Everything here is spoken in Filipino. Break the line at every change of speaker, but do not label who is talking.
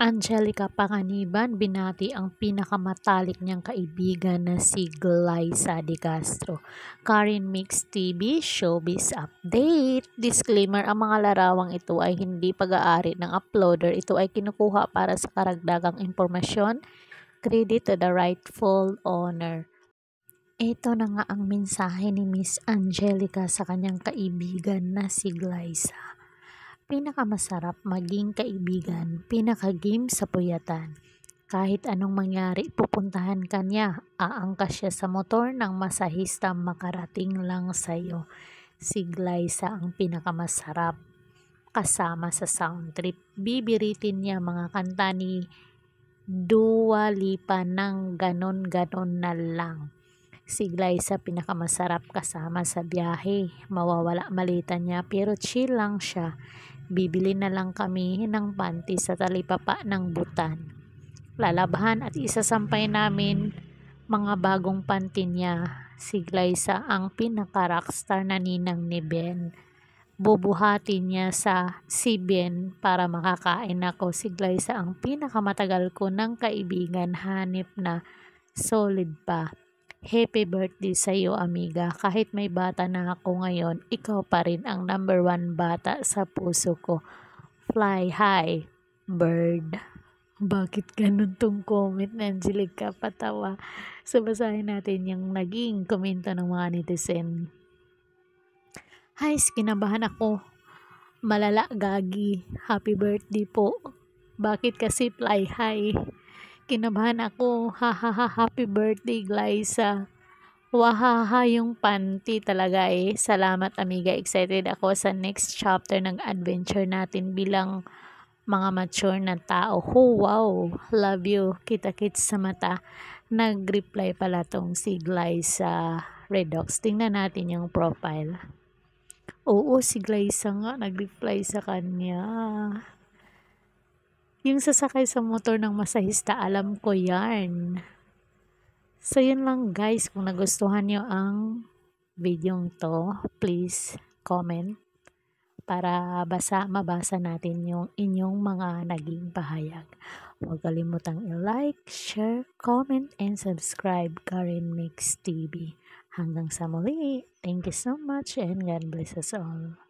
Angelica Panganiban binati ang pinakamatalik niyang kaibigan na si Glyza De Castro. Karen Mix TV Showbiz Update. Disclaimer, ang mga larawang ito ay hindi pag-aari ng uploader. Ito ay kinukuha para sa karagdagang impormasyon. Credit to the rightful owner. Ito na nga ang mensahe ni Miss Angelica sa kanyang kaibigan na si Glyza. Pinakamasarap maging kaibigan, pinaka-game sa puyatan. Kahit anong mangyari, pupuntahan ka niya, aangkas siya sa motor ng masahista makarating lang sa'yo. Si Glyza ang pinakamasarap kasama sa sound trip. Bibiritin niya mga kanta ni Dua Lipa ng ganon-ganon na lang. Si Glyza pinakamasarap kasama sa biyahe. Mawawala malita niya pero chill lang siya. Bibili na lang kami ng panty sa talipapa ng Butan. Lalabahan at isasampay namin mga bagong panty niya. Si Glyza ang pinaka-rockstar na ninang ni Ben. Bubuhati niya sa si Ben para makakain ako. Si Glyza ang pinakamatagal ko ng kaibigan, hanip na solid pa. Happy birthday sa iyo, amiga. Kahit may bata na ako ngayon, ikaw pa rin ang number 1 bata sa puso ko. Fly high, bird. Bakit ganun tong comment na Angelica? Patawa. So, basahin natin yung naging komento ng mga netizen. Hi, kinabahan ako. Malala, gagi. Happy birthday po. Bakit kasi fly high? Kinabahan ako, hahaha, happy birthday Glyza. Wahaha yung panty talaga eh. Salamat amiga, excited ako sa next chapter ng adventure natin bilang mga mature na tao. Oh, wow, love you, kita-kits sa mata. Nag-reply pala tong si Glyza Redox. Tingnan natin yung profile. Oo, si Glyza nga nag-reply sa kanya. Yung sasakay sa motor ng masahista, alam ko yan. So, yun lang guys. Kung nagustuhan nyo ang video to, please comment para mabasa natin yung inyong mga naging pahayag. Huwag kalimutang i-like, share, comment, and subscribe Karen Mix TV. Hanggang sa muli. Thank you so much and God bless us all.